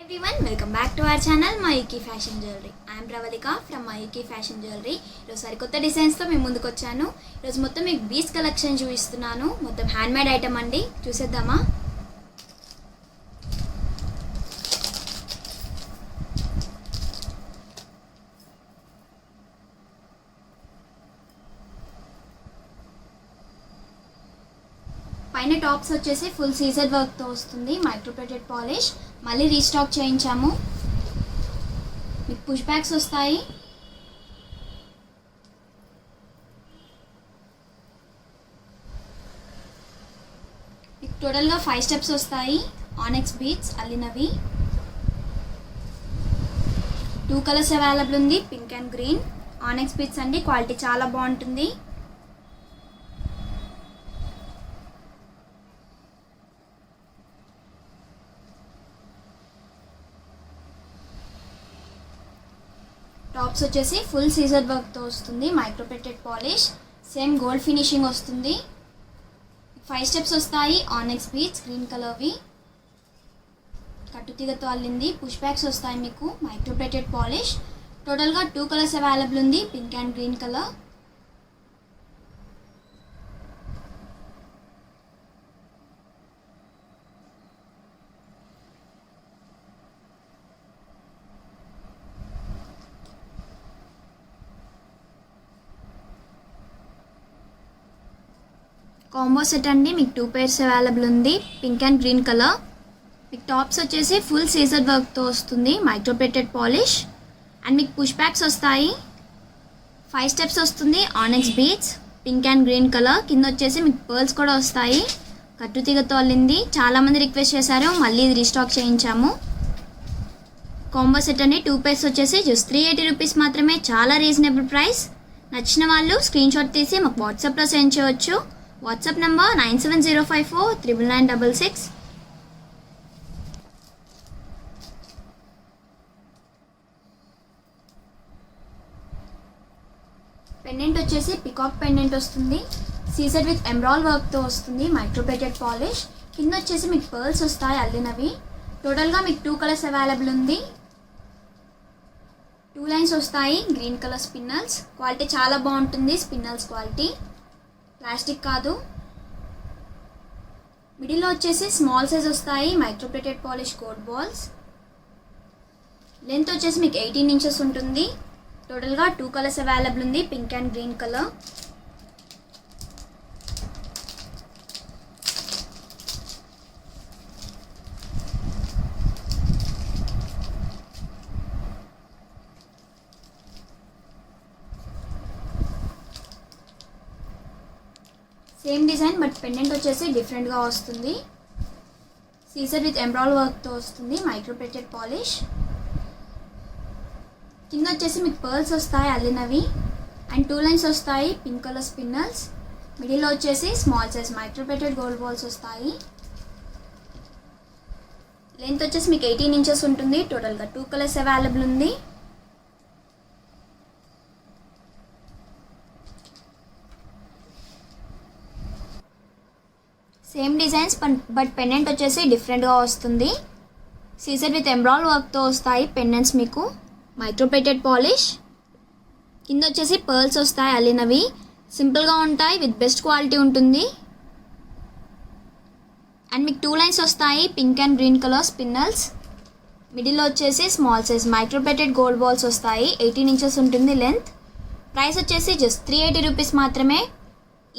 everyone, welcome back to our channel Mayuki Fashion Jewelry. I am Pravalika from Mayuki Fashion Jewelry. ఈరోజు సరికొత్త డిజైన్స్తో మేము ముందుకు వచ్చాను. ఈరోజు మొత్తం మీకు బీచ్ కలెక్షన్ చూపిస్తున్నాను. మొత్తం హ్యాండ్మేడ్ ఐటమ్ అండి, చూసేద్దామా? పైన టాప్స్ వచ్చేసి ఫుల్ సీజర్ వర్క్తో వస్తుంది, మైక్రో ప్లేటెడ్ పాలిష్. మళ్ళీ రీస్టాక్ చేయించాము. మీకు పుష్ బ్యాగ్స్ వస్తాయి. మీకు టోటల్గా 5 స్టెప్స్ వస్తాయి. ఆనెక్స్ బీడ్స్ అల్లినవి. 2 కలర్స్ అవైలబుల్ ఉంది, pink and green. Onyx beads అండి, క్వాలిటీ చాలా బాగుంటుంది. టాప్స్ వచ్చేసి ఫుల్ సీజర్ వర్క్తో వస్తుంది, micro plated polish. Same gold finishing వస్తుంది. 5 స్టెప్స్ వస్తాయి. ఆనెక్స్ బీడ్స్ గ్రీన్ కలర్వి, కట్టుతీగతో అల్లింది. పుష్ బ్యాగ్స్ వస్తాయి మీకు, మైక్రో ప్లేటెడ్ పాలిష్. టోటల్గా 2 కలర్స్ అవైలబుల్ ఉంది, pink and green colour. Combo set అండి, మీకు 2 పేర్స్ అవైలబుల్ ఉంది, పింక్ అండ్ గ్రీన్ కలర్. మీకు టాప్స్ వచ్చేసి ఫుల్ సీజర్ వర్క్తో వస్తుంది, మైక్రో ప్లేటెడ్ పాలిష్. అండ్ మీకు పుష్ బ్యాగ్స్ వస్తాయి. 5 స్టెప్స్ వస్తుంది. ఆనెక్స్ beads pink and green colour. కింద వచ్చేసి మీకు పర్ల్స్ కూడా వస్తాయి, కట్టుతీగతో అల్లింది. చాలామంది రిక్వెస్ట్ చేశారు, మళ్ళీ ఇది రీస్టాక్ చేయించాము. కాంబో సెట్ అండి, 2 పేర్స్ వచ్చేసి జస్ట్ 380 రూపీస్ మాత్రమే, చాలా రీజనబుల్ ప్రైస్. నచ్చిన వాళ్ళు స్క్రీన్ షాట్ తీసి మాకు వాట్సాప్లో సెండ్ చేయవచ్చు. WhatsApp number 9705499966. పెండెంట్ వచ్చేసి పికాక్ పెండెంట్ వస్తుంది, సీజర్ విత్ ఎమరాల్డ్ వర్క్తో వస్తుంది, మైక్రో ప్లేటెడ్ పాలిష్. కింద వచ్చేసి మీకు పర్ల్స్ వస్తాయి అల్లినవి. టోటల్గా మీకు 2 కలర్స్ అవైలబుల్ ఉంది. 2 లైన్స్ వస్తాయి, గ్రీన్ కలర్ స్పిన్నల్స్. క్వాలిటీ చాలా బాగుంటుంది, స్పిన్నల్స్ క్వాలిటీ, ప్లాస్టిక్ కాదు. మిడిల్లో వచ్చేసి స్మాల్ సైజ్ వస్తాయి, micro plated polish coat balls. Length వచ్చేసి మీకు 18 ఇంచెస్ ఉంటుంది. టోటల్గా 2 కలర్స్ అవైలబుల్ ఉంది, pink and green colour. Same design but pendant వచ్చేసి డిఫరెంట్గా వస్తుంది. సీజర్ విత్ ఎంబ్రాయిడరీ వర్క్తో వస్తుంది, మైక్రో ప్లేటెడ్ పాలిష్. కింద వచ్చేసి మీకు పర్ల్స్ వస్తాయి అల్లినవి. అండ్ 2 లైన్స్ వస్తాయి, పింక్ కలర్ స్పిన్నల్స్. మిడిల్లో వచ్చేసి small size micro plated gold balls వస్తాయి. లెంత్ వచ్చేసి మీకు 18 ఇంచెస్ ఉంటుంది. టోటల్గా 2 కలర్స్ అవైలబుల్ ఉంది. సేమ్ డిజైన్స్ బట్ పెండెంట్ వచ్చేసి డిఫరెంట్గా వస్తుంది. సీజర్ విత్ ఎంబ్రాయిడరీ వర్క్తో వస్తాయి పెండెంట్స్ మీకు, మైక్రో ప్లేటెడ్ పాలిష్. కింద వచ్చేసి పర్ల్స్ వస్తాయి అల్లినవి. సింపుల్గా ఉంటాయి, విత్ బెస్ట్ క్వాలిటీ ఉంటుంది. అండ్ మీకు 2 లైన్స్ వస్తాయి, pink and green colour spinels. మిడిల్లో వచ్చేసి small size micro plated gold balls వస్తాయి, 18 ఇంచెస్ ఉంటుంది లెంత్. ప్రైస్ వచ్చేసి జస్ట్ 380 రూపీస్ మాత్రమే.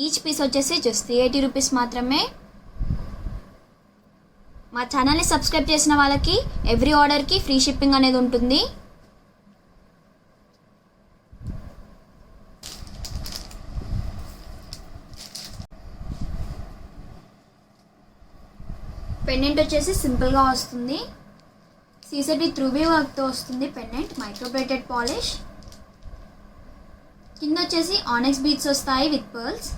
ఈచ్ పీస్ వచ్చేసి జస్ట్ 380 రూపీస్ మాత్రమే. మా ఛానల్ని సబ్స్క్రైబ్ చేసిన వాళ్ళకి ఎవ్రీ ఆర్డర్కి ఫ్రీ షిప్పింగ్ అనేది ఉంటుంది. పెండెంట్ వచ్చేసి సింపుల్గా వస్తుంది, సీజర్ విత్ రూబీ వర్క్తో వస్తుంది పెండెంట్, మైక్రో ప్లేటెడ్ పాలిష్. కింద వచ్చేసి ఆనెక్స్ బీడ్స్ వస్తాయి విత్ పర్ల్స్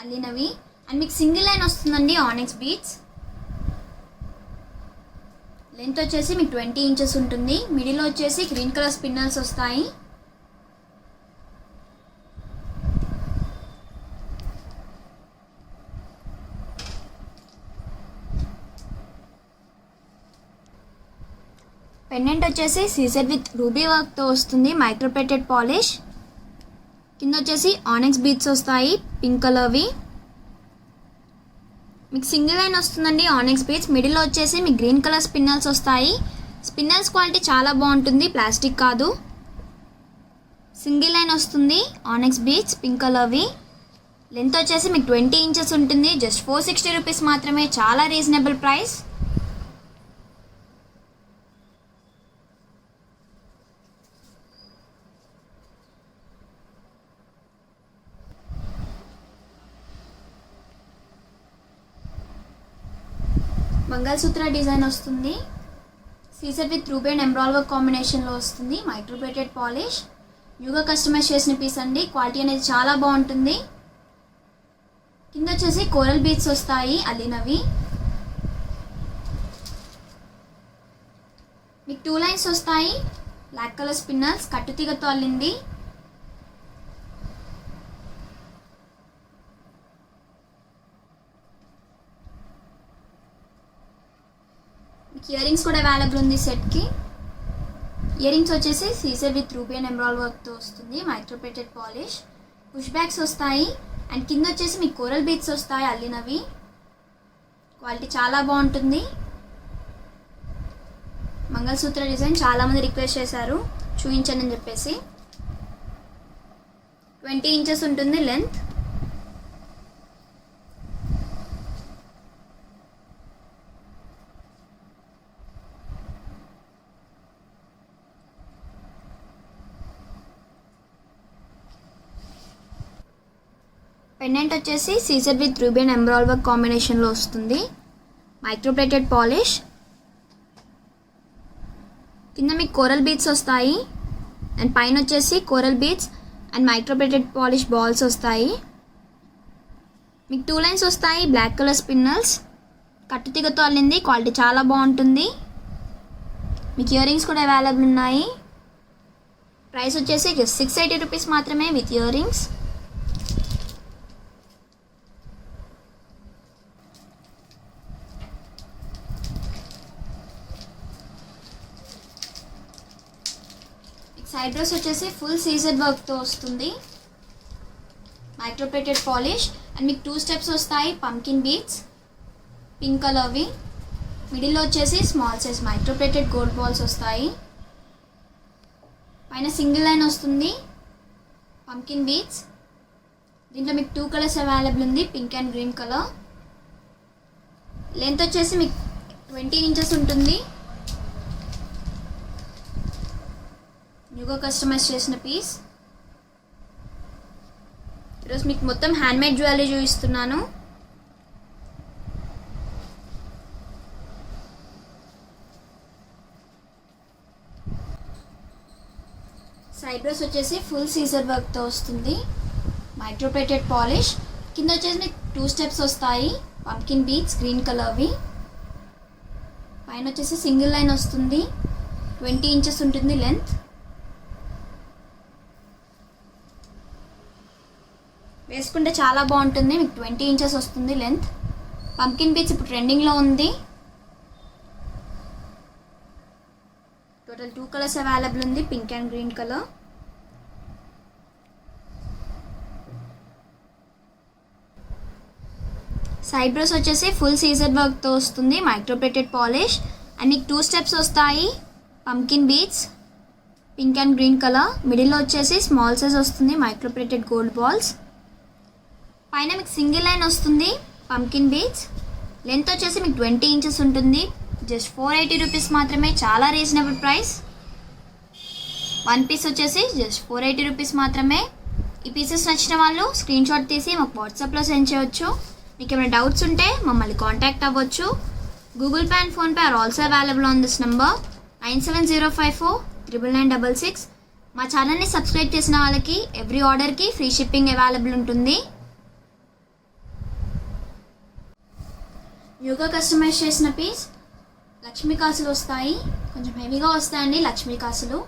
అల్లినవి. అండ్ మీకు సింగిల్ లైన్ వస్తుందండి ఆనెక్స్ బీడ్స్. లెంత్ వచ్చేసి మీకు 20 ఇంచెస్ ఉంటుంది. మిడిల్లో వచ్చేసి గ్రీన్ కలర్ స్పిన్నల్స్ వస్తాయి. పెండెంట్ వచ్చేసి సీజర్ విత్ రూబీ వర్క్తో వస్తుంది, మైక్రోప్లేటెడ్ పాలిష్. కింద వచ్చేసి ఆనెక్స్ బీడ్స్ వస్తాయి పింక్ కలర్వి. మీకు సింగిల్ లైన్ వస్తుందండి ఆనెక్స్ బీడ్స్. మిడిల్లో వచ్చేసి మీకు గ్రీన్ కలర్ స్పిన్నల్స్ వస్తాయి. స్పిన్నల్స్ క్వాలిటీ చాలా బాగుంటుంది, ప్లాస్టిక్ కాదు. సింగిల్ లైన్ వస్తుంది ఆనెక్స్ బీడ్స్ పింక్ కలర్వి. లెంత్ వచ్చేసి మీకు 20 ఇంచెస్ ఉంటుంది. జస్ట్ 460 రూపీస్ మాత్రమే, చాలా రీజనబుల్ ప్రైస్. మంగళసూత్ర డిజైన్ వస్తుంది, Caesar with ruby and embroidery work కాంబినేషన్లో వస్తుంది, మైక్రోప్లేటెడ్ పాలిష్. న్యూగా కస్టమైజ్ చేసిన పీస్ అండి, క్వాలిటీ అనేది చాలా బాగుంటుంది. కింద వచ్చేసి కోరల్ బీడ్స్ వస్తాయి అల్లినవి. మీకు 2 లైన్స్ వస్తాయి, బ్లాక్ కలర్ స్పిన్నర్స్ కట్టుతీగతో అల్లింది. మీకు ఇయర్ రింగ్స్ కూడా అవైలబుల్ ఉంది సెట్కి. ఇయర్ రింగ్స్ వచ్చేసి Caesar with ruby and embroidery వర్క్తో వస్తుంది, మైక్రోప్లేటెడ్ పాలిష్. పుష్ బ్యాగ్స్ వస్తాయి అండ్ కింద వచ్చేసి మీకు కోరల్ బీడ్స్ వస్తాయి అల్లినవి. క్వాలిటీ చాలా బాగుంటుంది. మంగళసూత్ర డిజైన్ చాలామంది రిక్వెస్ట్ చేశారు చూపించండి అని చెప్పేసి. 20 ఇంచెస్ ఉంటుంది లెంత్. పెండెంట్ వచ్చేసి Caesar with ruby and embroidery work కాంబినేషన్లో వస్తుంది, మైక్రోప్లేటెడ్ పాలిష్. కింద మీకు కోరల్ బీడ్స్ వస్తాయి అండ్ పైన వచ్చేసి coral beads and microplated polish balls వస్తాయి. మీకు 2 లైన్స్ వస్తాయి, బ్లాక్ కలర్ స్పిన్నల్స్ కట్టుతీగతో అల్లింది. క్వాలిటీ చాలా బాగుంటుంది. మీకు ఇయర్ రింగ్స్ కూడా అవైలబుల్ ఉన్నాయి. ప్రైస్ వచ్చేసి జస్ట్ 680 రూపీస్ మాత్రమే with earrings. Side dress వచ్చేసి ఫుల్ సీజర్ వర్క్తో వస్తుంది, మైక్రోప్లేటెడ్ పాలిష్. అండ్ మీకు 2 స్టెప్స్ వస్తాయి, పంకిన్ బీడ్స్ పింక్ కలర్వి. మిడిల్లో వచ్చేసి small size microplated gold balls వస్తాయి. పైన సింగిల్ లైన్ వస్తుంది, పంకిన్ బీడ్స్. దీంట్లో మీకు 2 కలర్స్ అవైలబుల్ ఉంది, pink and green colour. Length వచ్చేసి మీకు 20 ఇంచెస్ ఉంటుంది. న్యూగా కస్టమైజ్ చేసిన పీస్. ఈరోజు మీకు మొత్తం హ్యాండ్మేడ్ జ్యువెలరీ చూపిస్తున్నాను. సైడ్ డ్రెస్ వచ్చేసి ఫుల్ సీజర్ వర్క్తో వస్తుంది, మైక్రోప్లేటెడ్ పాలిష్. కింద వచ్చేసి మీకు 2 స్టెప్స్ వస్తాయి, పంకిన్ బీడ్స్ గ్రీన్ కలర్వి. పైన వచ్చేసి సింగిల్ లైన్ వస్తుంది, 20 ఇంచెస్ ఉంటుంది లెంత్. వేసుకుంటే చాలా బాగుంటుంది. మీకు 20 ఇంచెస్ వస్తుంది లెంత్. పంకిన్ బీడ్స్ ఇప్పుడు ట్రెండింగ్లో ఉంది. టోటల్ 2 కలర్స్ అవైలబుల్ ఉంది, pink and green colour. Side dress వచ్చేసి ఫుల్ సీజర్ వర్క్తో వస్తుంది, మైక్రోప్లేటెడ్ పాలిష్. అండ్ మీకు 2 స్టెప్స్ వస్తాయి, pumpkin beads pink and green colour. మిడిల్లో వచ్చేసి స్మాల్ సైజ్ వస్తుంది, మైక్రోప్లేటెడ్ గోల్డ్ బాల్స్. పైన మీకు సింగిల్ లైన్ వస్తుంది, పంకిన్ బీడ్స్. లెంత్ వచ్చేసి మీకు 20 ఇంచెస్ ఉంటుంది. జస్ట్ 480 రూపీస్ మాత్రమే, చాలా రీజనబుల్ ప్రైస్. 1 పీస్ వచ్చేసి జస్ట్ 480 రూపీస్ మాత్రమే. ఈ పీసెస్ నచ్చిన వాళ్ళు స్క్రీన్ షాట్ తీసి మాకు వాట్సాప్లో సెండ్ చేయవచ్చు. మీకు ఏమైనా డౌట్స్ ఉంటే మమ్మల్ని కాంటాక్ట్ అవ్వచ్చు. Google Pay and PhonePe are also available on this number 9705499966. మా ఛానల్ని సబ్స్క్రైబ్ చేసిన వాళ్ళకి ఎవ్రీ ఆర్డర్కి ఫ్రీ షిప్పింగ్ అవైలబుల్ ఉంటుంది. న్యూగా కస్టమైజ్ చేసిన పీస్. లక్ష్మీ కాసులు వస్తాయి, కొంచెం హెవీగా వస్తాయండి లక్ష్మీ కాసులు.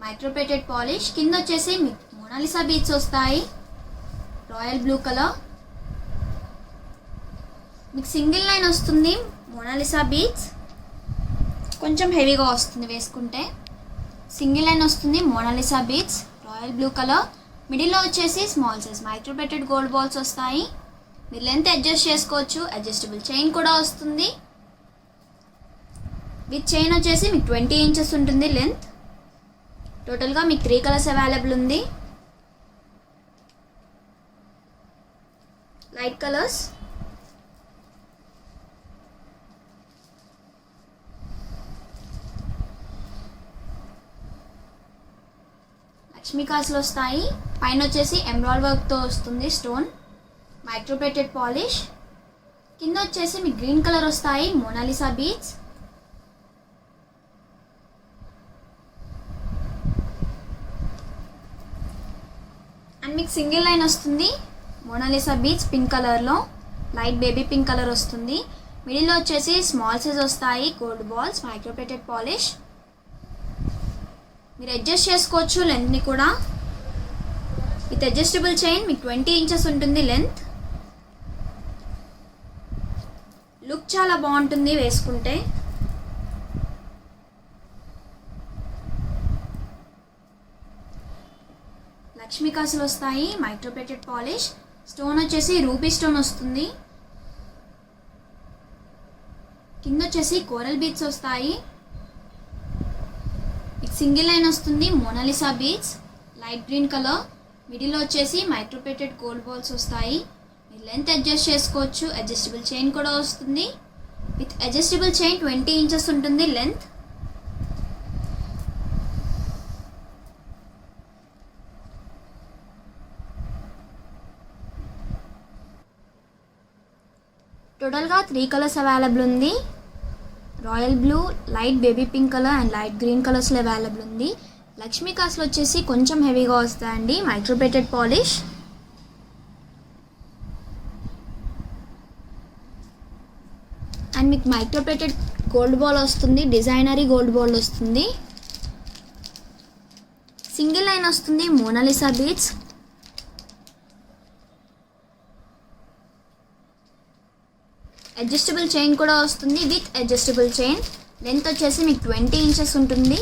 Microplated polish. కింద వచ్చేసి మీకు మోనాలిసా బీడ్స్ వస్తాయి, రాయల్ బ్లూ కలర్. మీకు సింగిల్ లైన్ వస్తుంది, మోనాలిసా బీడ్స్. కొంచెం హెవీగా వస్తుంది వేసుకుంటే. సింగిల్ లైన్ వస్తుంది, Mona Lisa beads, royal blue colour. మిడిల్లో వచ్చేసి small size micro plated gold balls వస్తాయి. మీరు లెంత్ అడ్జస్ట్ చేసుకోవచ్చు. అడ్జస్టబుల్ చైన్ కూడా వస్తుంది. విత్ చైన్ వచ్చేసి మీకు 20 ఇంచెస్ ఉంటుంది లెంత్. టోటల్గా మీకు 3 కలర్స్ అవైలబుల్ ఉంది. లైట్ కలర్స్, లక్ష్మీ కాసులు వస్తాయి. పైన వచ్చేసి ఎమరాల్డ్ వర్క్తో వస్తుంది స్టోన్, మైక్రో ప్లేటెడ్ పాలిష్. కింద వచ్చేసి మీకు గ్రీన్ కలర్ వస్తాయి, మోనాలిసా బీడ్స్. అండ్ మీకు సింగిల్ లైన్ వస్తుంది, మోనాలిసా బీడ్స్ పింక్ కలర్లో, లైట్ బేబీ పింక్ కలర్ వస్తుంది. మిడిల్లో వచ్చేసి స్మాల్ సైజ్ వస్తాయి gold balls, micro plated polish. మీరు అడ్జస్ట్ చేసుకోవచ్చు లెంత్ని కూడా. విత్ అడ్జస్టబుల్ చైన్ మీకు 20 ఇంచెస్ ఉంటుంది లెంత్. లుక్ చాలా బాగుంటుంది వేసుకుంటే. లక్ష్మీ కాసులు వస్తాయి, మైక్రో ప్లేటెడ్ పాలిష్. స్టోన్ వచ్చేసి రూబీ స్టోన్ వస్తుంది. కింద వచ్చేసి కోరల్ బీడ్స్ వస్తాయి. సింగిల్ లైన్ వస్తుంది, Mona Lisa beads, light green colour. మిడిల్లో వచ్చేసి మైక్రో ప్లేటెడ్ గోల్డ్ బాల్స్ వస్తాయి. మీరు లెంత్ అడ్జస్ట్ చేసుకోవచ్చు. అడ్జస్టబుల్ చైన్ కూడా వస్తుంది. విత్ అడ్జస్టబుల్ చైన్ 20 ఇంచెస్ ఉంటుంది లెంత్. టోటల్గా 3 కలర్స్ అవైలబుల్ ఉంది. Royal blue, light baby pink colour and light green కలర్స్లో అవైలబుల్ ఉంది. లక్ష్మీ కాసులు వచ్చేసి కొంచెం హెవీగా వస్తాయండి, మైక్రో ప్లేటెడ్ పాలిష్. అండ్ మీకు మైక్రో ప్లేటెడ్ గోల్డ్ బాల్ వస్తుంది, డిజైనరీ గోల్డ్ బాల్ వస్తుంది. సింగిల్ లైన్ వస్తుంది, మోనాలిసా బీడ్స్. అడ్జస్టబుల్ చైన్ కూడా వస్తుంది. విత్ అడ్జస్టబుల్ చైన్ లెంత్ వచ్చేసి మీకు 20 ఇంచెస్ ఉంటుంది.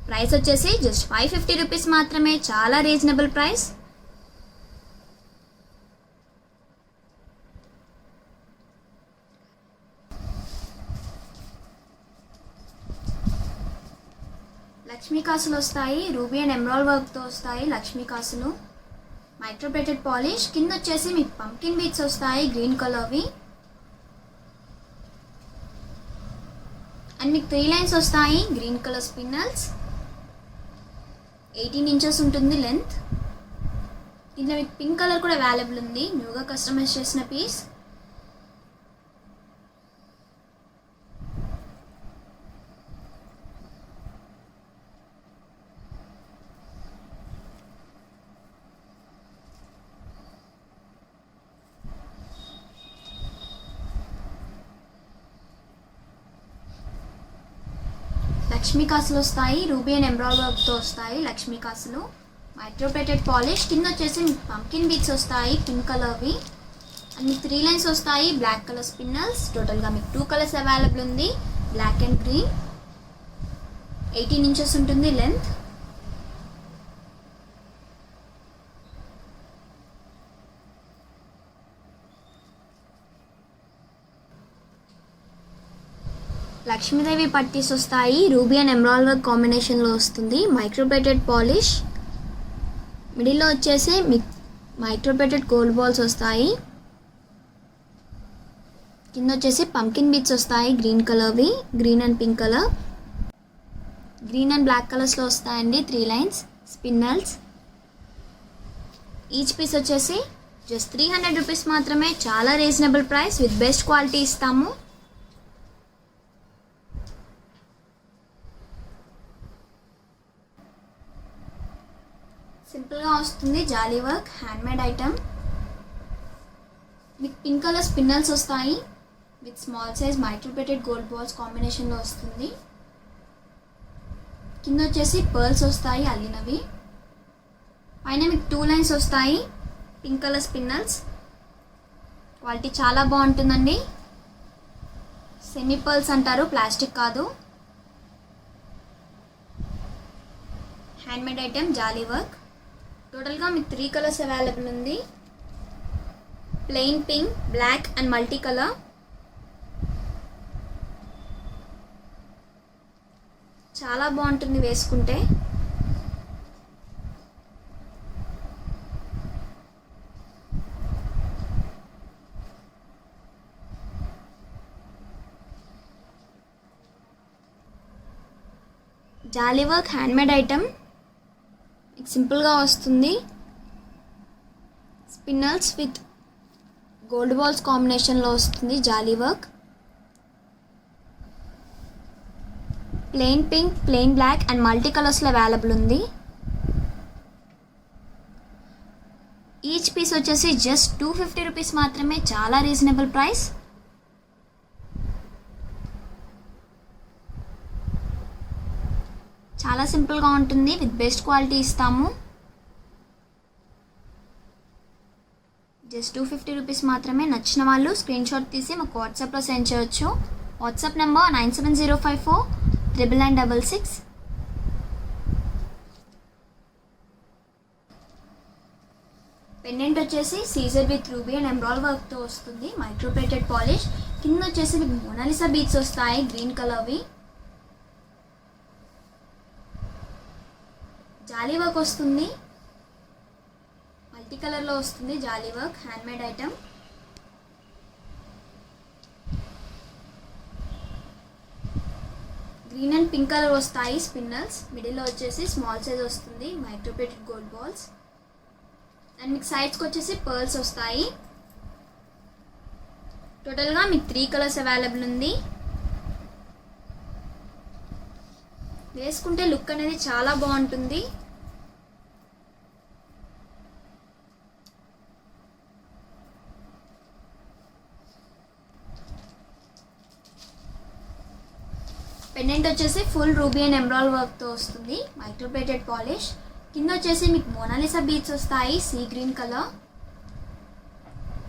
ప్రైస్ వచ్చేసి జస్ట్ 550 రూపీస్ మాత్రమే, చాలా రీజనబుల్ ప్రైస్. లక్ష్మీ కాసులు వస్తాయి, రూబీ అండ్ ఎమరాల్డ్ వర్క్తో వస్తాయి లక్ష్మీ కాసులు, మైక్రో ప్లేటెడ్ పాలిష్. కింద వచ్చేసి మీకు పంకిన్ బీడ్స్ వస్తాయి గ్రీన్ కలర్వి. అండ్ మీకు 3 లైన్స్ వస్తాయి, గ్రీన్ కలర్ స్పిన్నల్స్. 18 ఇంచెస్ ఉంటుంది లెంత్. దీంట్లో మీకు పింక్ కలర్ కూడా అవైలబుల్ ఉంది, న్యూగా కస్టమైజ్ చేసిన పీస్. లక్ష్మీ కాసులు వస్తాయి, రూబీ అండ్ ఎమరాల్డ్ వర్క్తో వస్తాయి లక్ష్మీ కాసులు, మైక్రో ప్లేటెడ్ పాలిష్. కింద వచ్చేసి మీకు పంకిన్ బీడ్స్ వస్తాయి పింక్ కలర్వి. అండ్ మీకు 3 లైన్స్ వస్తాయి, బ్లాక్ కలర్ స్పిన్నల్స్. టోటల్గా మీకు 2 కలర్స్ అవైలబుల్ ఉంది, బ్లాక్ అండ్ గ్రీన్. 18 ఇంచెస్ ఉంటుంది లెంత్. లక్ష్మీదేవి పట్టీస్ వస్తాయి, రూబీ అండ్ ఎమరాల్డ్ వర్క్ కాంబినేషన్లో వస్తుంది, మైక్రో ప్లేటెడ్ పాలిష్. మిడిల్లో వచ్చేసి మీకు మైక్రో ప్లేటెడ్ గోల్డ్ బాల్స్ వస్తాయి. కింద వచ్చేసి పంకిన్ బీడ్స్ వస్తాయి గ్రీన్ కలర్వి, green and pink colour. Green and black కలర్స్లో వస్తాయండి 3 లైన్స్ స్పిన్నల్స్. ఈచ్ పీస్ వచ్చేసి జస్ట్ 300 రూపీస్ మాత్రమే, చాలా reasonable price. With best quality ఇస్తాము. సింపుల్గా వస్తుంది, జాలీ వర్క్, హ్యాండ్మేడ్ ఐటమ్. మీకు పింక్ కలర్ స్పిన్నల్స్ వస్తాయి with small size micro plated gold balls కాంబినేషన్లో వస్తుంది. కింద వచ్చేసి పర్ల్స్ వస్తాయి అల్లినవి. పైన మీకు 2 లైన్స్ వస్తాయి, పింక్ కలర్ స్పిన్నల్స్. క్వాలిటీ చాలా బాగుంటుందండి. సెమీ పర్ల్స్ అంటారు, ప్లాస్టిక్ కాదు. Handmade item, jali work. టోటల్గా మీకు 3 కలర్స్ అవైలబుల్ ఉంది. Plain pink, black and multi colour. చాలా బాగుంటుంది వేసుకుంటే. జాలీ వర్క్ హ్యాండ్మేడ్ ఐటమ్, సింపుల్గా వస్తుంది. స్పిన్నల్స్ విత్ గోల్డ్ బాల్స్ కాంబినేషన్లో వస్తుంది jali work. Plain pink, plain black and multi కలర్స్లో అవైలబుల్ ఉంది. ఈచ్ పీస్ వచ్చేసి జస్ట్ 250 రూపీస్ మాత్రమే, చాలా రీజనబుల్ ప్రైస్. చాలా సింపుల్గా ఉంటుంది, విత్ బెస్ట్ క్వాలిటీ ఇస్తాము. జస్ట్ 250 రూపీస్ మాత్రమే. నచ్చిన వాళ్ళు స్క్రీన్ షాట్ తీసి మాకు వాట్సాప్లో సెండ్ చేయొచ్చు. WhatsApp number 9705499966. పెండెంట్ వచ్చేసి Caesar with ruby and emerald వర్క్తో వస్తుంది. Microplated polish. కింద వచ్చేసి మీకు మోనాలిసా బీడ్స్ వస్తాయి, గ్రీన్ కలర్వి. జాలీ వర్క్ వస్తుంది, మల్టీ కలర్లో వస్తుంది jali work. Handmade item. Green and pink colour వస్తాయి స్పిన్నల్స్. మిడిల్లో వచ్చేసి స్మాల్ సైజ్ వస్తుంది, మైక్రోప్లేటెడ్ గోల్డ్ బాల్స్. అండ్ మీకు సైడ్స్కి వచ్చేసి పర్ల్స్ వస్తాయి. టోటల్గా మీకు 3 కలర్స్ అవైలబుల్ ఉంది. వేసుకుంటే లుక్ అనేది చాలా బాగుంటుంది. పెండెంట్ వచ్చేసి ఫుల్ రూబీ అండ్ ఎమ్రాల్ వర్క్తో వస్తుంది, మైక్రోప్లేటెడ్ పాలిష్. కింద వచ్చేసి మీకు మోనాలిసా బీడ్స్ వస్తాయి, sea green colour.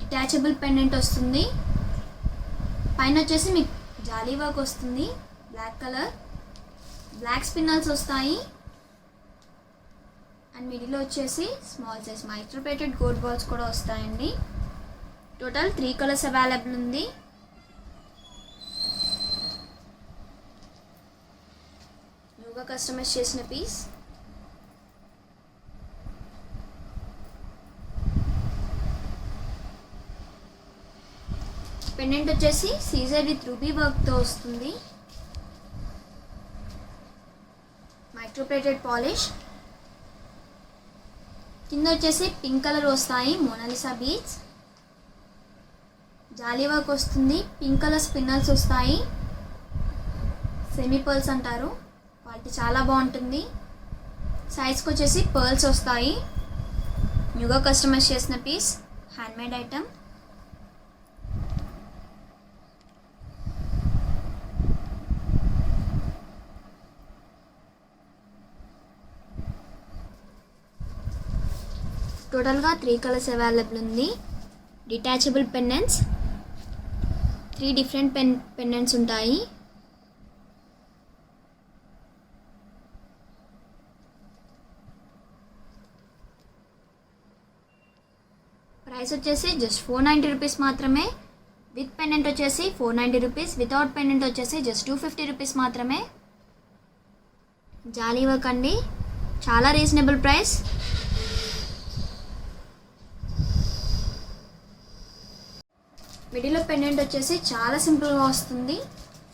Detachable pendant వస్తుంది. పైన వచ్చేసి మీకు జాలీ వర్క్ వస్తుంది, బ్లాక్ కలర్. బ్లాక్ స్పిన్నల్స్ వస్తాయి. అండ్ మిడిల్లో వచ్చేసి small size microplated gold balls కూడా వస్తాయండి. టోటల్ 3 కలర్స్ అవైలబుల్ ఉంది. న్యూగా కస్టమైజ్ చేసిన పీస్. పెండెంట్ వచ్చేసి సీజర్ విత్ రూబీ వర్క్తో వస్తుంది, మైక్రోప్లేటెడ్ పాలిష్. కింద వచ్చేసి పింక్ కలర్ వస్తాయి, మోనాలిసా బీడ్స్. జాలీ వర్క్ వస్తుంది, పింక్ కలర్ స్పిన్నల్స్ వస్తాయి, సెమీ పర్ల్స్ అంటారు. క్వాలిటీ చాలా బాగుంటుంది. సైజ్కి వచ్చేసి పర్ల్స్ వస్తాయి. న్యూగా కస్టమైజ్ చేసిన పీస్, హ్యాండ్మేడ్ ఐటమ్. టోటల్గా 3 కలర్స్ అవైలబుల్ ఉంది. డిటాచబుల్ పెండెంట్స్, 3 డిఫరెంట్ పెండెంట్స్ ఉంటాయి. ప్రైస్ వచ్చేసి జస్ట్ 490 రూపీస్ మాత్రమే. విత్ పెండెంట్ వచ్చేసి 490 రూపీస్, వితౌట్ పెండెంట్ వచ్చేసి జస్ట్ 250 రూపీస్ మాత్రమే. జాలీ వర్క్ అండి, చాలా రీజనబుల్ ప్రైస్. మిడిల్లో పెండెంట్ వచ్చేసి చాలా సింపుల్గా వస్తుంది.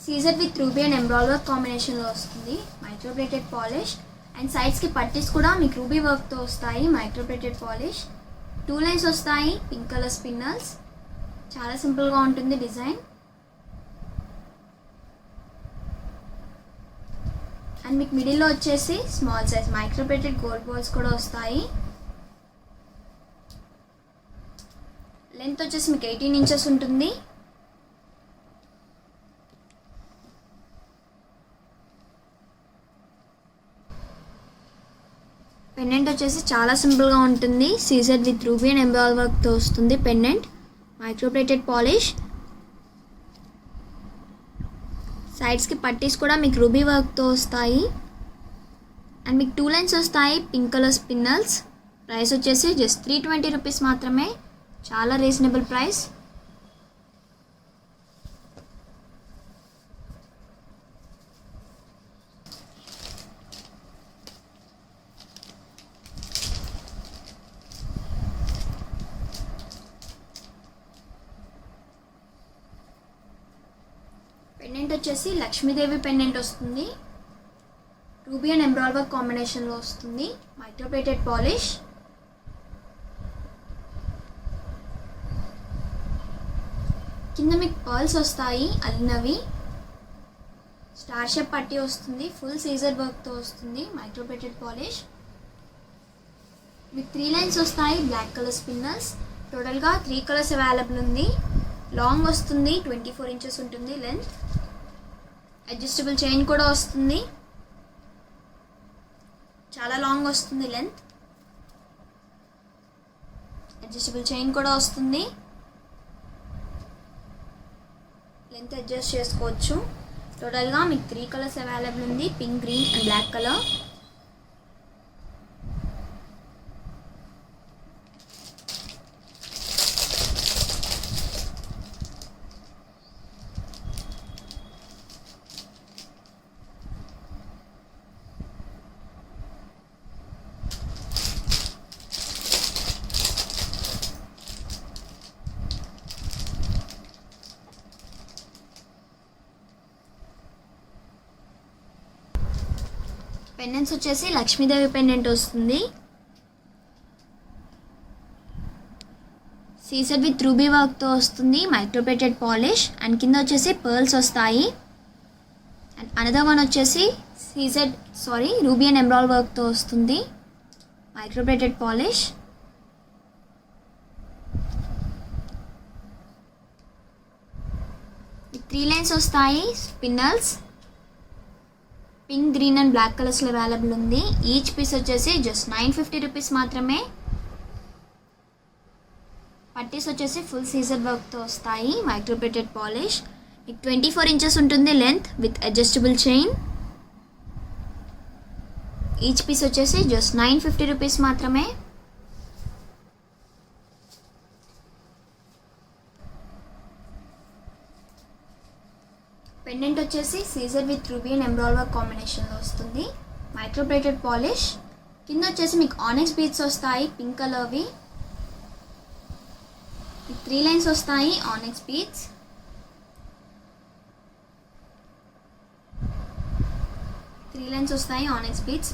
Caesar with ruby and emerald work కాంబినేషన్లో వస్తుంది, మైక్రోప్లేటెడ్ పాలిష్. అండ్ సైడ్స్కి పట్టీస్ కూడా మీకు రూబీ వర్క్తో వస్తాయి, మైక్రోప్లేటెడ్ పాలిష్. 2 లైన్స్ వస్తాయి, పింక్ కలర్ స్పిన్నల్స్. చాలా సింపుల్గా ఉంటుంది డిజైన్. అండ్ మీకు మిడిల్లో వచ్చేసి small size microplated gold balls కూడా వస్తాయి. లెంత్ వచ్చేసి మీకు 18 ఇంచెస్ ఉంటుంది. పెండెంట్ వచ్చేసి చాలా సింపుల్గా ఉంటుంది. CZ with ruby and emerald వర్క్తో వస్తుంది పెండెంట్, మైక్రోప్లేటెడ్ పాలిష్. సైడ్స్కి పట్టీస్ కూడా మీకు రూబీ వర్క్తో వస్తాయి. అండ్ మీకు 2 లైన్స్ వస్తాయి పింక్ కలర్ స్పిన్నల్స్. ప్రైస్ వచ్చేసి జస్ట్ 320 రూపీస్ మాత్రమే, చాలా రీజనబుల్ ప్రైస్. పెండెంట్ వచ్చేసి లక్ష్మీదేవి పెండెంట్ వస్తుంది. రూబీ అండ్ ఎంబ్రాయిడరీ వర్క్ కాంబినేషన్లో వస్తుంది. Microplated polish. కింద మీకు పర్ల్స్ వస్తాయి అల్లినవి. స్టార్ షేప్ పట్టీ వస్తుంది. ఫుల్ సీజర్ వర్క్తో వస్తుంది. Microplated polish. మీకు 3 లైన్స్ వస్తాయి బ్లాక్ కలర్ స్పిన్నర్స్. టోటల్గా 3 కలర్స్ అవైలబుల్ ఉంది. లాంగ్ వస్తుంది, 24 ఇంచెస్ ఉంటుంది లెంత్. అడ్జస్టబుల్ చైన్ కూడా వస్తుంది, చాలా లాంగ్ వస్తుంది లెంత్. అడ్జస్టబుల్ చైన్ కూడా వస్తుంది, లెంత్ అడ్జస్ట్ చేసుకోవచ్చు. టోటల్గా మీకు 3 కలర్స్ అవైలబుల్ ఉంది, pink, green and black colour. Pendants వచ్చేసి లక్ష్మీదేవి పెండెంట్ వస్తుంది. సీసెడ్ విత్ రూబీ వర్క్తో వస్తుంది. మైక్రోప్లేటెడ్ పాలిష్ అండ్ కింద వచ్చేసి పర్ల్స్ వస్తాయి. అండ్ అనదర్ వన్ వచ్చేసి రూబీ అండ్ ఎంబ్రాయిడరీ వర్క్తో వస్తుంది. Microplated polish. మీకు 3 లైన్స్ వస్తాయి spinels. Pink, green and black కలర్స్లో అవైలబుల్ ఉంది. ఈచ్ పీస్ వచ్చేసి జస్ట్ 950 రూపీస్ మాత్రమే. పట్టీస్ వచ్చేసి ఫుల్ సీజర్ వర్క్తో వస్తాయి. Microplated polish. మీకు 24 ఇంచెస్ ఉంటుంది length with adjustable chain. Each piece వచ్చేసి జస్ట్ 950 రూపీస్ మాత్రమే. పెండెంట్ వచ్చేసి Caesar with ruby and embroidery work కాంబినేషన్లో వస్తుంది. Microplated polish. కింద వచ్చేసి మీకు ఆనెక్స్ బీడ్స్ వస్తాయి పింక్ కలర్వి. 3 లైన్స్ వస్తాయి ఆనెక్స్ బీడ్స్.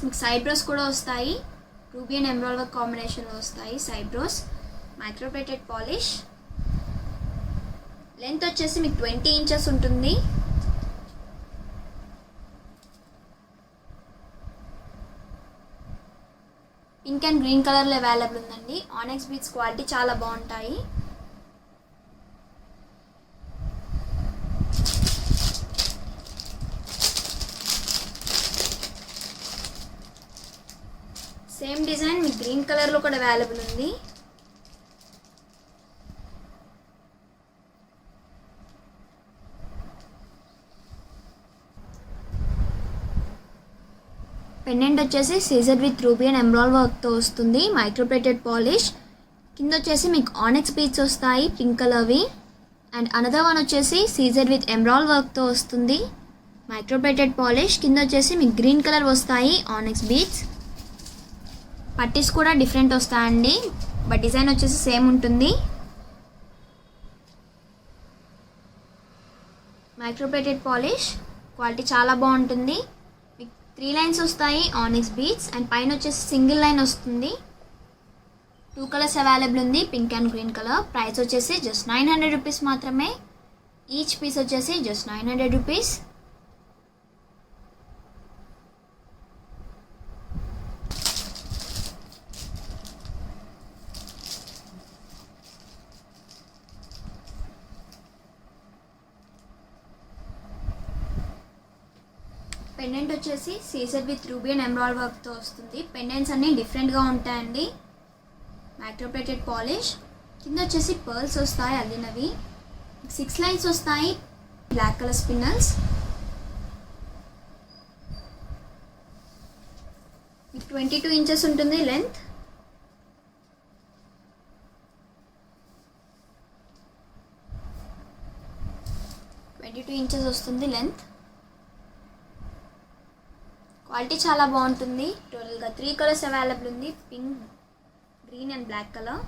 మీకు సైడ్ బ్రోస్ కూడా వస్తాయి. రూబీ అండ్ ఎంబ్రాయిడరీ వర్క్ కాంబినేషన్లో వస్తాయి side brooches. Microplated polish. Length వచ్చేసి మీకు 20 ఇంచెస్ ఉంటుంది. పింక్ అండ్ గ్రీన్ కలర్లో అవైలబుల్ ఉందండి. ఆనెక్స్ బీడ్స్ క్వాలిటీ చాలా బాగుంటాయి. సేమ్ డిజైన్ మీకు గ్రీన్ కలర్లో కూడా అవైలబుల్ ఉంది. పెండెంట్ వచ్చేసి Caesar with ruby and embroidery వర్క్తో వస్తుంది. Microplated polish. కింద వచ్చేసి మీకు ఆనెక్స్ బీడ్స్ వస్తాయి పింక్ కలర్వి. అండ్ అనదర్ వన్ వచ్చేసి సీజర్ విత్ ఎంబ్రాయిడరీ వర్క్తో వస్తుంది. Microplated polish. కింద వచ్చేసి మీకు గ్రీన్ కలర్ వస్తాయి ఆనెక్స్ బీడ్స్. పట్టీస్ కూడా డిఫరెంట్ వస్తాయండి, బట్ డిజైన్ వచ్చేసి సేమ్ ఉంటుంది. మైక్రోప్లేటెడ్ పాలిష్ క్వాలిటీ చాలా బాగుంటుంది. 3 లైన్స్ వస్తాయి ఆనెక్స్ బీడ్స్ అండ్ పైన వచ్చేసి సింగిల్ లైన్ వస్తుంది. 2 కలర్స్ అవైలబుల్ ఉంది, pink and green colour. Price వచ్చేసి జస్ట్ 900 రూపీస్ మాత్రమే. ఈచ్ పీస్ వచ్చేసి జస్ట్ 900 రూపీస్. పెండెంట్ వచ్చేసి Caesar with ruby and embroidery వర్క్తో వస్తుంది. పెండెంట్స్ అన్నీ డిఫరెంట్గా ఉంటాయండి. Microplated polish. కింద వచ్చేసి పర్ల్స్ వస్తాయి అల్లినవి. 6 లైన్స్ వస్తాయి బ్లాక్ కలర్ స్పిన్నల్స్. 22 ఇంచెస్ ఉంటుంది లెంత్. ఇంచెస్ వస్తుంది లెంత్. క్వాలిటీ చాలా బాగుంటుంది. టోటల్గా 3 కలర్స్ అవైలబుల్ ఉంది, pink, green and black colour.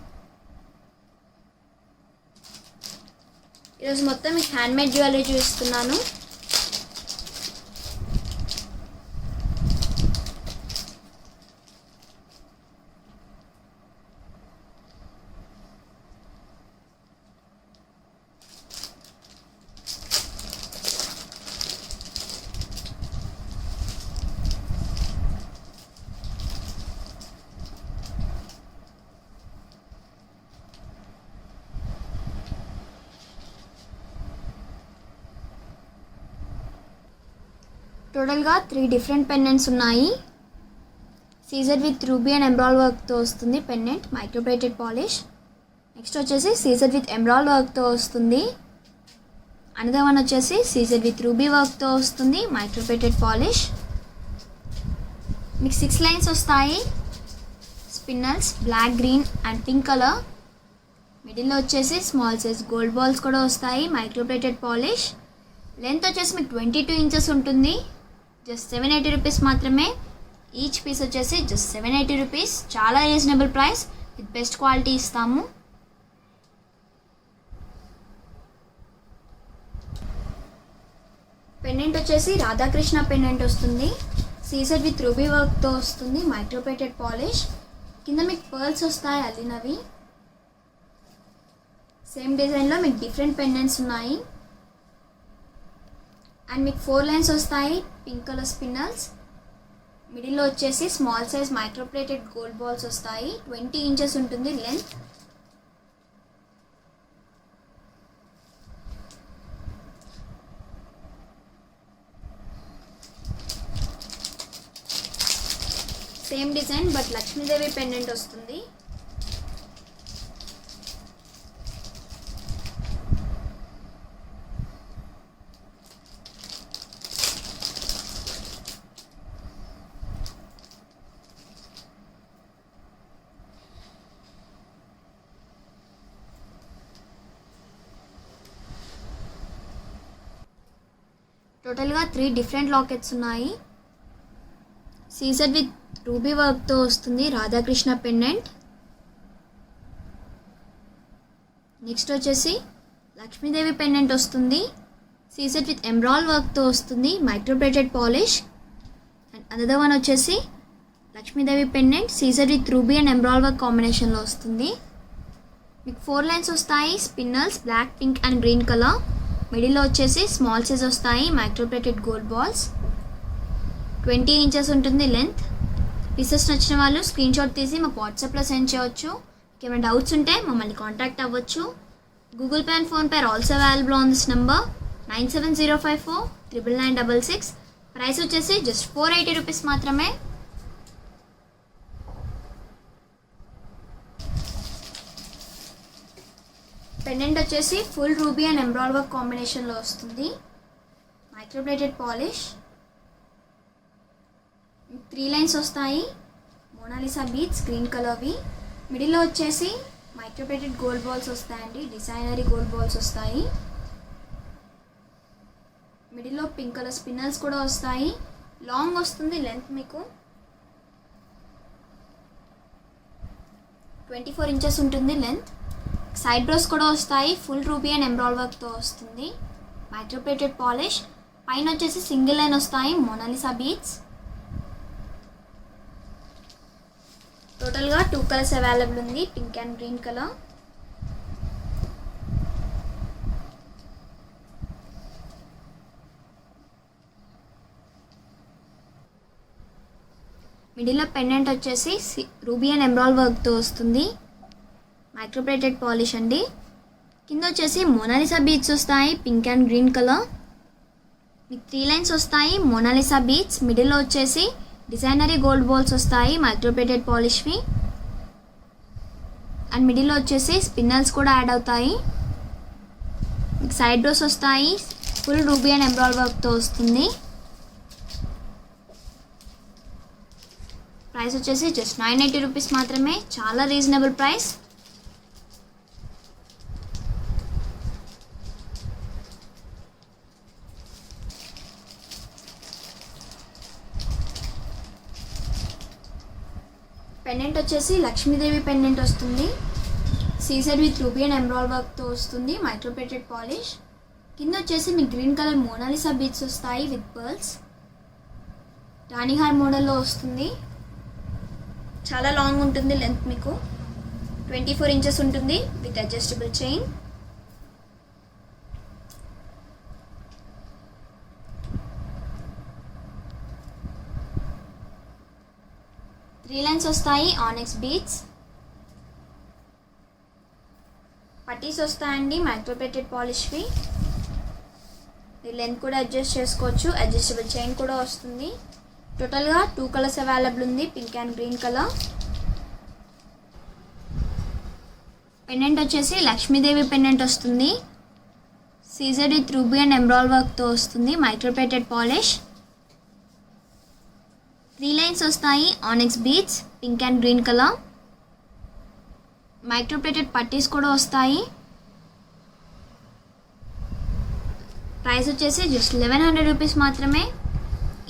ఈరోజు మొత్తం మీకు హ్యాండ్మేడ్ జ్యువెలరీ చూపిస్తున్నాను. టోటల్గా 3 డిఫరెంట్ పెండెంట్స్ ఉన్నాయి. Caesar with ruby and emerald వర్క్తో వస్తుంది పెండెంట్, మైక్రోప్లేటెడ్ పాలిష్. నెక్స్ట్ వచ్చేసి సీజర్ విత్ ఎమరాల్డ్ వర్క్తో వస్తుంది. అనదర్ వన్ వచ్చేసి సీజర్ విత్ రూబీ వర్క్తో వస్తుంది, మైక్రోప్లేటెడ్ పాలిష్. మీకు 6 లైన్స్ వస్తాయి. Spinels black, green and pink colour. మిడిల్లో వచ్చేసి స్మాల్ సైజ్ గోల్డ్ బాల్స్ కూడా వస్తాయి, మైక్రోప్లేటెడ్ పాలిష్. లెంత్ వచ్చేసి మీకు 22 ఇంచెస్ ఉంటుంది. జస్ట్ 780 రూపీస్ మాత్రమే. ఈచ్ పీస్ వచ్చేసి జస్ట్ 780 రూపీస్. చాలా reasonable price with best quality ఇస్తాము. పెండెంట్ వచ్చేసి రాధాకృష్ణ పెండెంట్ వస్తుంది. సీజర్ విత్ రూబీ వర్క్తో వస్తుంది, మైక్రోప్లేటెడ్ పాలిష్. కింద మీకు పర్ల్స్ వస్తాయి అల్లినవి. సేమ్ డిజైన్లో మీకు డిఫరెంట్ పెండెంట్స్ ఉన్నాయి. అండ్ మీకు 4 లైన్స్ వస్తాయి, పింక్ కలర్ స్పిన్నల్స్. మిడిల్లో వచ్చేసి small size microplated gold balls వస్తాయి. 20 ఇంచెస్ ఉంటుంది length. Same design but Lakshmidevi pendant వస్తుంది. టోటల్గా 3 డిఫరెంట్ లాకెట్స్ ఉన్నాయి. సీజర్ విత్ రూబీ వర్క్తో వస్తుంది, రాధాకృష్ణ పెండెంట్. నెక్స్ట్ వచ్చేసి లక్ష్మీదేవి పెండెంట్ వస్తుంది. సీజర్ విత్ ఎమరాల్డ్ వర్క్తో వస్తుంది, microplated polish. And another one వచ్చేసి లక్ష్మీదేవి పెండెంట్, సీజర్ with ruby and emerald work కాంబినేషన్లో వస్తుంది. మీకు 4 లైన్స్ వస్తాయి, spinels black, pink and green colour. మిడిల్లో వచ్చేసి స్మాల్ సైజ్ వస్తాయి, మైక్రోప్లేటెడ్ గోల్డ్ బాల్స్. 20 ఇంచెస్ ఉంటుంది లెంత్. పీసెస్ నచ్చిన వాళ్ళు స్క్రీన్ షాట్ తీసి మాకు వాట్సాప్లో సెండ్ చేయవచ్చు. ఏమైనా డౌట్స్ ఉంటే మమ్మల్ని కాంటాక్ట్ అవ్వచ్చు. Google Pay and PhonePe are also available on this number 9705499966. Price వచ్చేసి జస్ట్ 480 రూపీస్ మాత్రమే. పెండెంట్ వచ్చేసి full ruby and emerald work కాంబినేషన్లో వస్తుంది, మైక్రోప్లేటెడ్ పాలిష్. 3 లైన్స్ వస్తాయి, మోనాలిసా బీడ్స్ గ్రీన్ కలర్వి. మిడిల్లో వచ్చేసి మైక్రోప్లేటెడ్ గోల్డ్ బాల్స్ వస్తాయండి, డిజైనరీ గోల్డ్ బాల్స్ వస్తాయి. మిడిల్లో పింక్ కలర్ స్పిన్నల్స్ కూడా వస్తాయి. లాంగ్ వస్తుంది లెంత్ మీకు 24 ఇంచెస్ ఉంటుంది లెంత్. సైడ్ బ్రోస్ కూడా వస్తాయి, ఫుల్ రూబీ అండ్ ఎమరాల్డ్ వర్క్తో వస్తుంది, మైక్రోప్లేటెడ్ పాలిష్. పైన వచ్చేసి సింగిల్ లైన్ వస్తాయి, మోనాలిసా బీడ్స్. టోటల్గా 2 కలర్స్ అవైలబుల్ ఉంది, పింక్ అండ్ గ్రీన్ కలర్. మిడిల్లో పెండెంట్ వచ్చేసి రూబీ అండ్ ఎమరాల్డ్ వర్క్తో వస్తుంది, మైక్రోప్లేటెడ్ పాలిష్ అండి. కింద వచ్చేసి మోనాలిసా బీడ్స్ వస్తాయి, పింక్ అండ్ గ్రీన్ కలర్. మీకు 3 లైన్స్ వస్తాయి, మోనాలిసా బీడ్స్. మిడిల్లో వచ్చేసి డిజైనరీ గోల్డ్ బాల్స్ వస్తాయి, మైక్రోప్లేటెడ్ పాలిష్వి. అండ్ మిడిల్లో వచ్చేసి స్పిన్నల్స్ కూడా యాడ్ అవుతాయి. మీకు సైడ్ బ్రోస్ వస్తాయి, ఫుల్ రూబీ అండ్ ఎమరాల్డ్ వర్క్తో వస్తుంది. ప్రైస్ వచ్చేసి జస్ట్ 980 రూపీస్ మాత్రమే, చాలా రీజనబుల్ ప్రైస్. పెండెంట్ వచ్చేసి లక్ష్మీదేవి పెండెంట్ వస్తుంది. CZ with ruby and emerald వర్క్తో వస్తుంది, మైక్రోప్లేటెడ్ పాలిష్. కింద వచ్చేసి మీకు గ్రీన్ కలర్ మోనాలిసా బీడ్స్ వస్తాయి విత్ పర్ల్స్. రాణిహార్ మోడల్లో వస్తుంది. చాలా లాంగ్ ఉంటుంది లెంత్, మీకు 24 ఇంచెస్ ఉంటుంది with adjustable chain. Three lines వస్తాయి ఆనెక్స్ బీడ్స్. పట్టీస్ వస్తాయండి మైక్రోప్లేటెడ్ పాలిష్వి. ఈ లెంత్ కూడా అడ్జస్ట్ చేసుకోవచ్చు, అడ్జస్టబుల్ చైన్ కూడా వస్తుంది. టోటల్గా 2 కలర్స్ అవైలబుల్ ఉంది, pink and green colour. Pendant వచ్చేసి లక్ష్మీదేవి పెండెంట్ వస్తుంది. CZ with ruby and emerald వర్క్తో వస్తుంది, మైక్రోప్లేటెడ్ పాలిష్. 3 లైన్స్ వస్తాయి onyx beads, pink and green colour. Micro plated పట్టీస్ కూడా వస్తాయి. ప్రైస్ వచ్చేసి జస్ట్ 1100 రూపీస్ మాత్రమే.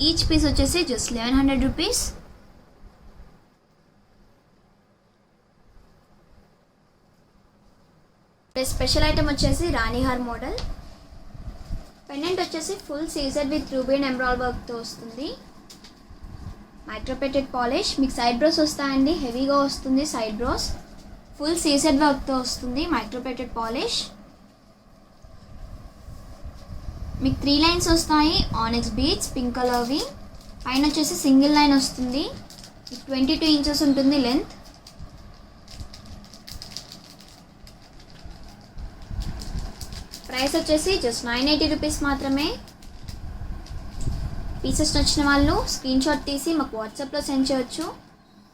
ఈచ్ పీస్ వచ్చేసి జస్ట్ 1100 రూపీస్. స్పెషల్ ఐటమ్ వచ్చేసి రాణిహార్ మోడల్. పెండెంట్ వచ్చేసి full CZ with ruby and emerald వర్క్తో వస్తుంది, మైక్రోప్లేటెడ్ పాలిష్. మీకు సైడ్ బ్రోస్ వస్తాయండి, హెవీగా వస్తుంది సైడ్ బ్రోస్. ఫుల్ సీజెడ్ వర్క్తో వస్తుంది, మైక్రోప్లేటెడ్ పాలిష్. మీకు 3 లైన్స్ వస్తాయి ఆనెక్స్ బీడ్స్, పింక్ కలర్వి. పైన వచ్చేసి సింగిల్ లైన్ వస్తుంది. 22 ఇంచెస్ ఉంటుంది లెంత్. ప్రైస్ వచ్చేసి జస్ట్ 980 రూపీస్ మాత్రమే. పీసెస్ నచ్చిన వాళ్ళు స్క్రీన్ షాట్ తీసి మాకు వాట్సాప్లో సెండ్ చేయొచ్చు.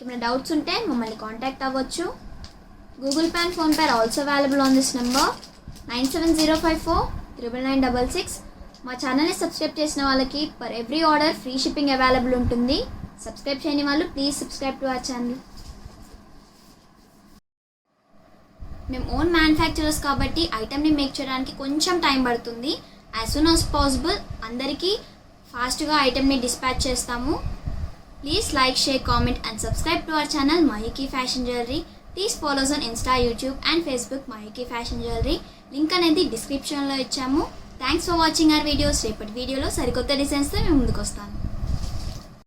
ఏమైనా డౌట్స్ ఉంటే మమ్మల్ని కాంటాక్ట్ అవ్వచ్చు. Google Pay and PhonePe are also available on this number 9705499966. మా ఛానల్ని సబ్స్క్రైబ్ చేసిన వాళ్ళకి per every order free shipping available ఉంటుంది. సబ్స్క్రైబ్ చేయని వాళ్ళు please subscribe to our channel. మేము ఓన్ మ్యానుఫ్యాక్చరర్స్ కాబట్టి ఐటమ్ని మేక్ చేయడానికి కొంచెం టైం పడుతుంది. యాజ్ సూన్ యాజ్ పాసిబుల్ అందరికీ ఫాస్ట్గా ఐటమ్ని డిస్పాచ్ చేస్తాము. Please like, share, comment and subscribe to our channel Mayuki fashion jewellery. Please follows on Insta, YouTube and Facebook Mayuki fashion jewellery. Link అనేది డిస్క్రిప్షన్లో ఇచ్చాము. Thanks for watching our videos. రేపటి వీడియోలో సరికొత్త డిజైన్స్తో మేము ముందుకు వస్తాను.